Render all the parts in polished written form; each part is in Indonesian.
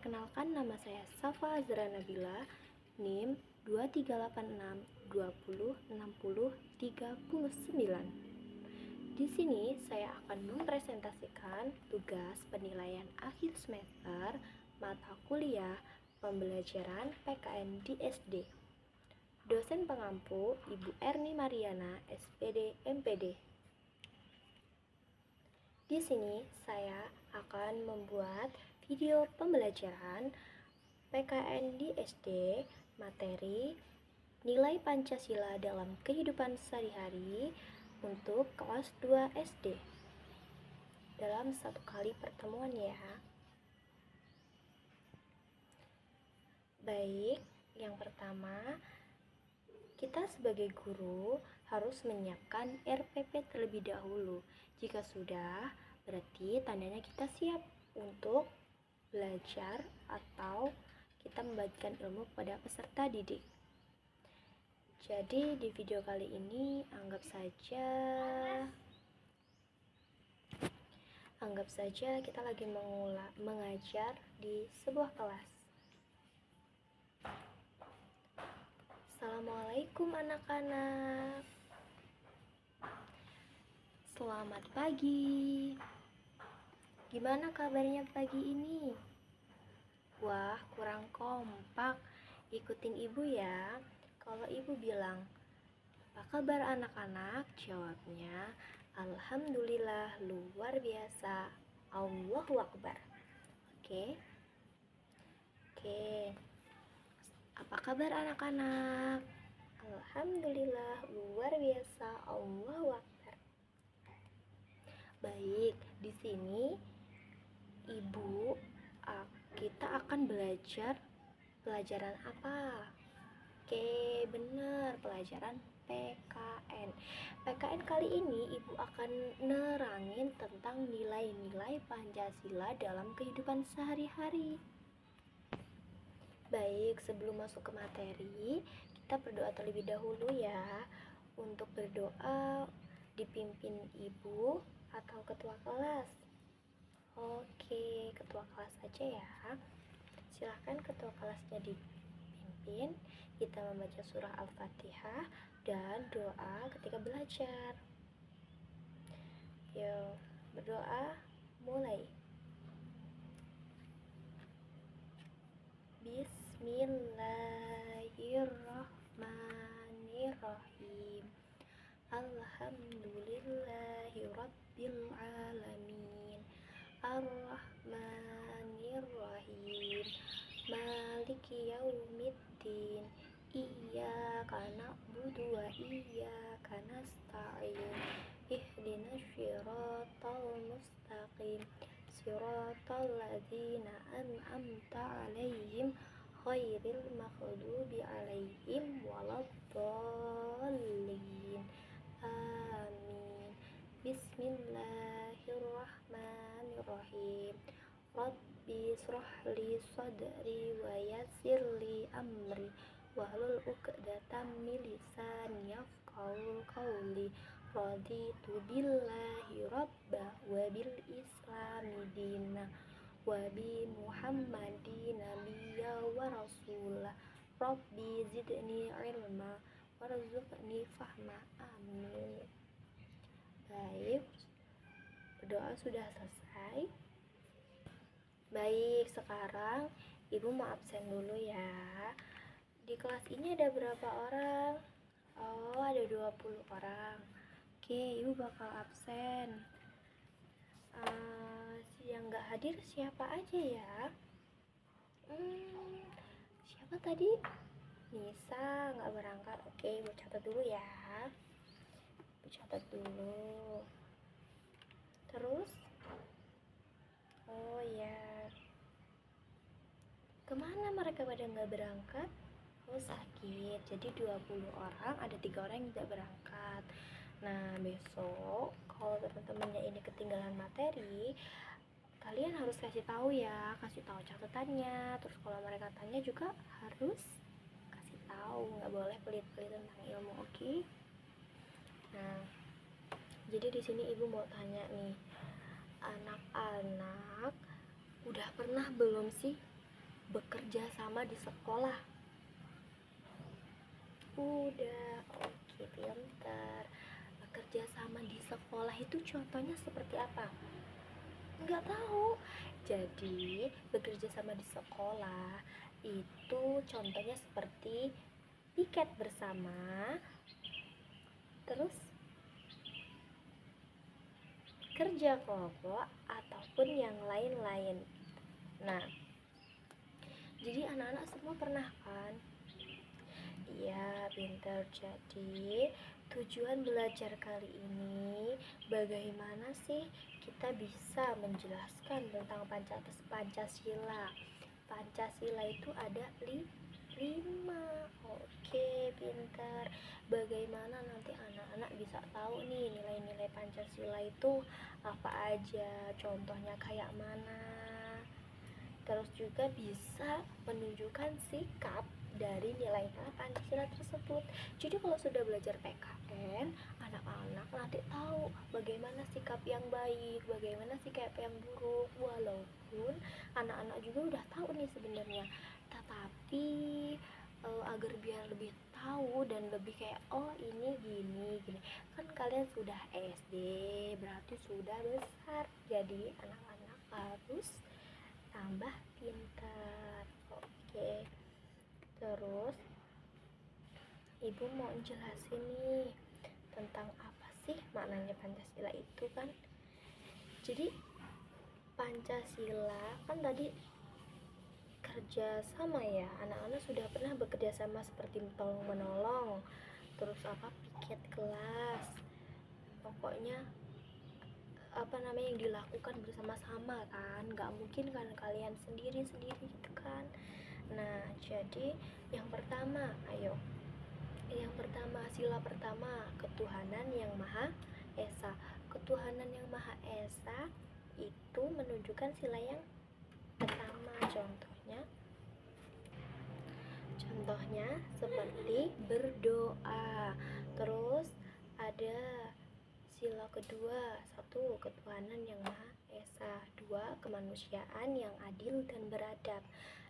Perkenalkan, nama saya Safa Azra Nabila, NIM 2386206039. Di sini saya akan mempresentasikan tugas penilaian akhir semester mata kuliah pembelajaran PKN di SD. Dosen pengampu Ibu Erni Mariana, SPD MPD. Di sini saya akan membuat video pembelajaran PKN di SD, materi nilai Pancasila dalam kehidupan sehari-hari untuk kelas 2 SD dalam satu kali pertemuan ya. Baik, yang pertama kita sebagai guru harus menyiapkan RPP terlebih dahulu. Jika sudah, berarti tandanya kita siap untuk belajar atau kita membagikan ilmu kepada peserta didik. Jadi di video kali ini anggap saja kita lagi mengajar di sebuah kelas. Assalamualaikum anak-anak. Selamat pagi. Gimana kabarnya pagi ini? Wah, kurang kompak. Ikutin ibu ya. Kalau ibu bilang, apa kabar anak-anak? Jawabnya, alhamdulillah luar biasa. Allahu Akbar. Oke. Apa kabar anak-anak? Alhamdulillah luar biasa. Allahu Akbar. Baik, di sini kita akan belajar pelajaran apa? Oke, benar, pelajaran PKN. PKN kali ini ibu akan nerangin tentang nilai-nilai Pancasila dalam kehidupan sehari-hari. Baik, sebelum masuk ke materi, kita berdoa terlebih dahulu ya. Untuk berdoa dipimpin ibu atau ketua kelas. Oke, ketua kelas aja ya. Silahkan ketua kelasnya dipimpin. Kita membaca surah Al-Fatihah dan doa ketika belajar. Yuk, berdoa mulai. Bismillahirrahmanirrahim. Alhamdulillahirabbil alamin. Ar-Rahmanir-Rahim. Maliki yaumiddin. Iyyaka na'budu wa iyyaka nasta'in. Ihdinas siratal mustaqim. Siratal ladzina an'amta 'alaihim ghairil maghdubi 'alaihim waladdallin. Amin. Bismillahirrahmanirrahim. Rabbi shrah li sadri wa yassir li amri wahlul 'uqdatam min lisani yafqahu qawli. Raditu billahi rabba wa bil islami dina wa bi muhammadin nabiyya wa rasulah. Rabbi zidni ilma warzuqni fahma. Amin. Baik, berdoa sudah selesai. Baik, sekarang ibu mau absen dulu ya. Di kelas ini ada berapa orang? Oh, ada 20 orang. Oke, ibu bakal absen. Yang gak hadir siapa aja ya? Siapa tadi? Nisa gak berangkat. Oke, ibu catat dulu ya. Terus? Oh ya. Kemana mereka pada gak berangkat? Oh, sakit. Jadi 20 orang, ada 3 orang yang tidak berangkat. Nah, besok kalau teman-temannya ini ketinggalan materi, kalian harus kasih tahu ya, kasih tahu catatannya. Terus kalau mereka tanya juga harus kasih tahu, nggak boleh pelit-pelit tentang ilmu, oke? Nah, jadi di sini ibu mau tanya nih, anak-anak udah pernah belum sih bekerja sama di sekolah. Udah, oke, pintar. Bekerja sama di sekolah itu contohnya seperti apa? Nggak tahu. Jadi bekerja sama di sekolah itu contohnya seperti piket bersama, terus kerja kelompok ataupun yang lain-lain. Nah, jadi anak-anak semua pernah kan? Iya, pintar. Jadi tujuan belajar kali ini bagaimana sih kita bisa menjelaskan tentang Pancasila. Pancasila itu ada 5. Oke, pintar. Bagaimana nanti anak-anak bisa tahu nih nilai-nilai Pancasila itu apa aja, contohnya kayak mana. Terus juga bisa menunjukkan sikap dari nilai-nilai Pancasila tersebut. Jadi kalau sudah belajar PKN, anak-anak nanti tahu bagaimana sikap yang baik, bagaimana sikap yang buruk. Walaupun anak-anak juga udah tahu nih sebenarnya, tetapi agar biar lebih tahu dan lebih kayak oh ini gini gini, kan kalian sudah SD berarti sudah besar, jadi anak-anak harus tambah pintar. Oke, terus ibu mau jelasin nih tentang apa sih maknanya Pancasila itu kan. Jadi Pancasila kan tadi kerja sama ya, anak-anak sudah pernah bekerja sama seperti tolong menolong, terus apa piket kelas, pokoknya apa namanya yang dilakukan bersama-sama kan, nggak mungkin kan kalian sendiri-sendiri gitu kan. Nah, jadi yang pertama, yang pertama, sila pertama, ketuhanan yang Maha Esa. Ketuhanan yang Maha Esa itu menunjukkan sila yang pertama. Contohnya seperti berdoa. Terus ada sila kedua, 1 ketuhanan yang Maha Esa, 2 kemanusiaan yang adil dan beradab.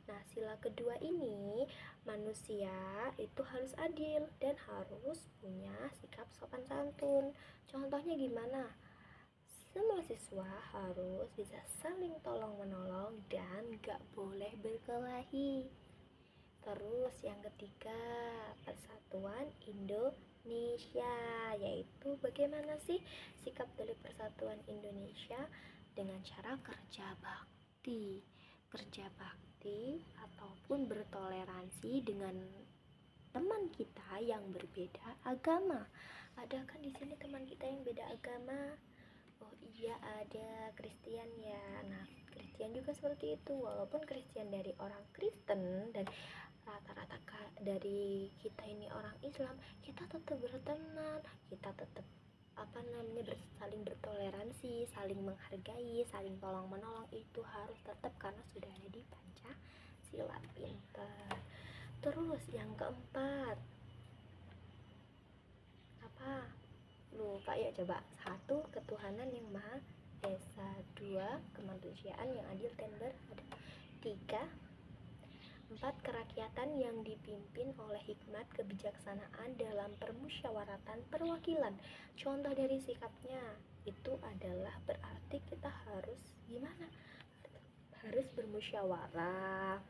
Nah, sila kedua ini manusia itu harus adil dan harus punya sikap sopan santun. Contohnya gimana? Semua siswa harus bisa saling tolong menolong dan gak boleh berkelahi. Terus yang ketiga, Persatuan Indonesia, yaitu bagaimana sih sikap dari Persatuan Indonesia dengan cara kerja bakti ataupun bertoleransi dengan teman kita yang berbeda agama. Ada kan di sini teman kita yang beda agama? Oh iya, ada Kristen ya. Nah, Kristen juga seperti itu. Walaupun Kristen dari orang Kristen dan rata-rata dari kita ini orang Islam, kita tetap berteman, kita tetap saling bertoleransi, saling menghargai, saling tolong menolong, itu harus tetap karena sudah ada di Pancasila. Pintar. Terus yang keempat apa? Lupa ya, coba. 1 ketuhanan yang Maha Esa, 2 kemanusiaan yang adil dan beradab, 3 4 kerakyatan yang dipimpin oleh hikmat kebijaksanaan dalam permusyawaratan perwakilan. Contoh dari sikapnya itu adalah berarti kita harus gimana? Harus bermusyawarah,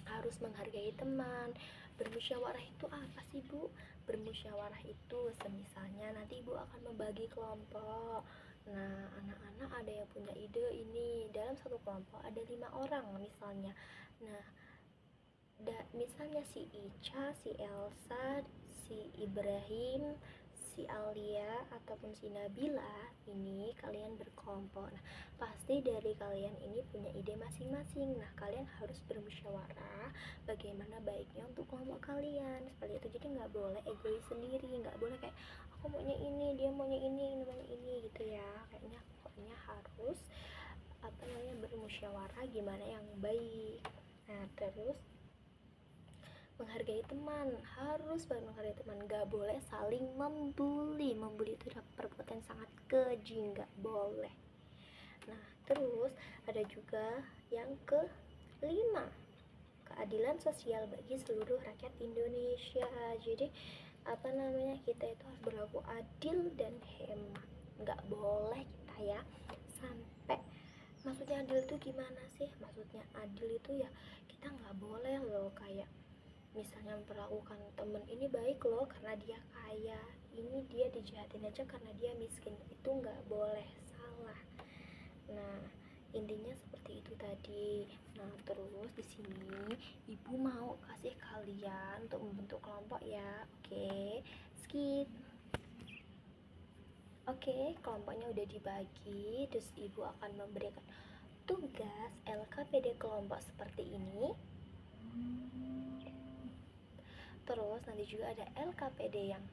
harus menghargai teman. Bermusyawarah itu apa sih, Bu? Bermusyawarah itu semisalnya nanti Ibu akan membagi kelompok. Nah, anak-anak ada yang punya ide ini, dalam satu kelompok ada 5 orang misalnya. Nah, misalnya si Ica, si Elsa, si Ibrahim, si Alia ataupun si Nabila, ini kalian berkelompok. Nah, pasti dari kalian ini punya ide masing-masing. Nah, kalian harus bermusyawarah bagaimana baiknya untuk kelompok kalian seperti itu. Jadi nggak boleh egois sendiri, nggak boleh kayak aku maunya ini, dia maunya ini maunya ini gitu ya. Pokoknya harus bermusyawarah gimana yang baik. Nah, terus menghargai teman, harus menghargai teman, gak boleh saling membuli itu adalah perbuatan sangat keji, gak boleh. Nah, terus ada juga yang 5. Keadilan sosial bagi seluruh rakyat Indonesia. Jadi kita itu harus berlaku adil dan hemat. Nggak boleh kita ya sampai, maksudnya adil itu gimana sih? Maksudnya adil itu ya kita nggak boleh loh kayak misalnya memperlakukan temen ini baik loh karena dia kaya, ini dia dijahatin aja karena dia miskin. Itu nggak boleh, salah. Nah, intinya seperti itu tadi. Nah, terus di sini ibu mau kasih kalian untuk membentuk kelompok ya. Oke, skip. Oke, kelompoknya udah dibagi. Terus ibu akan memberikan tugas LKPD kelompok seperti ini. Terus nanti juga ada LKPD yang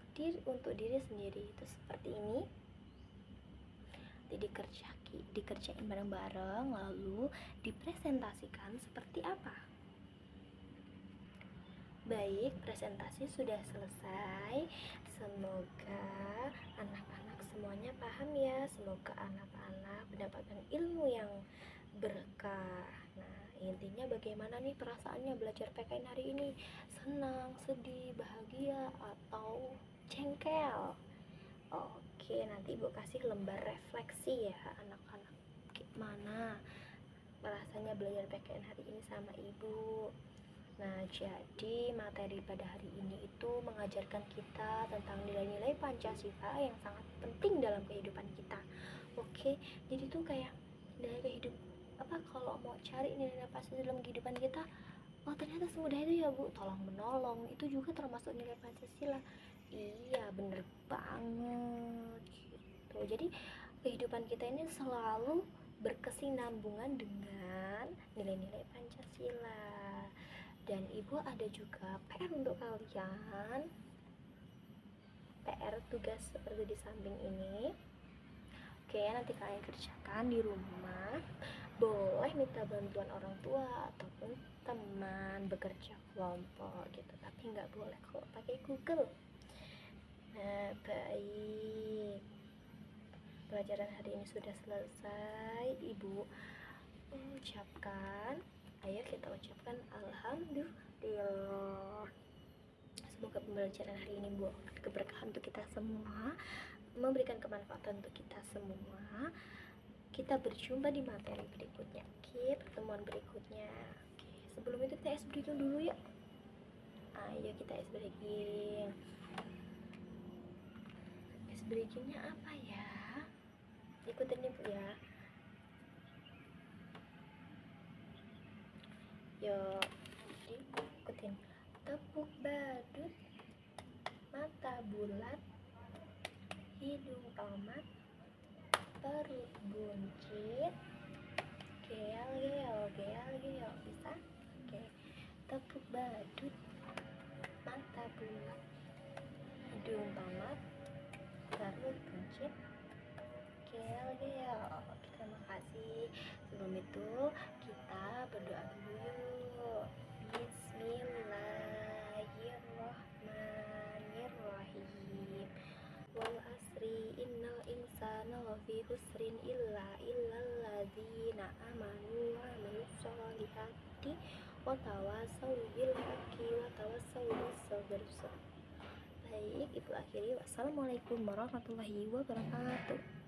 untuk diri sendiri, itu seperti ini. Nanti dikerjain bareng-bareng, lalu dipresentasikan seperti apa. Baik, presentasi sudah selesai. Semoga anak-anak semuanya paham ya. Semoga anak-anak mendapatkan ilmu yang berkah. Nah, intinya bagaimana nih perasaannya belajar PKN hari ini? Senang, sedih, bahagia, atau jengkel? Oke, nanti ibu kasih lembar refleksi ya anak-anak, gimana rasanya belajar PKN hari ini sama ibu. Nah, jadi materi pada hari ini itu mengajarkan kita tentang nilai-nilai Pancasila yang sangat penting dalam kehidupan kita. Oke, jadi tuh kayak nilai kehidupan kalau mau cari nilai Pancasila dalam kehidupan kita, oh ternyata semudah itu ya bu. Tolong menolong itu juga termasuk nilai Pancasila. Iya, bener banget gitu. Jadi kehidupan kita ini selalu berkesinambungan dengan nilai-nilai Pancasila. Dan ibu ada juga PR untuk kalian. PR tugas seperti di samping ini. Oke, nanti kalian kerjakan di rumah. Boleh minta bantuan orang tua ataupun teman bekerja kelompok gitu, tapi nggak boleh kalau pakai Google. Nah, baik. Pelajaran hari ini sudah selesai. Ibu ayo kita ucapkan alhamdulillah. Semoga pembelajaran hari ini membawa keberkahan untuk kita semua, memberikan kemanfaatan untuk kita semua. Kita berjumpa di materi berikutnya. Oke, pertemuan berikutnya. Oke, sebelum itu kita ice breaking dulu ya. Ayo kita ice breaking. Ice breakingnya apa ya? Ikutin ibu ya. Yuk, ikutin. Tepuk badut, mata bulat, hidung tomat, perut buncit, gel, bisa? Oke, tepuk badut, mata bulat, hidung tomat, perut buncit, gel. Terima kasih. Sebelum itu kita berdoa dulu yuk. Bismillahirrahmanirrahim. Wal asri innal insana lafi khusrin illal ladzina amanu wa amilus solihati wa tawassaw bil haqqi wa tawassaw bis sabr. Baik, ibu akhiri. Wassalamualaikum warahmatullahi wabarakatuh.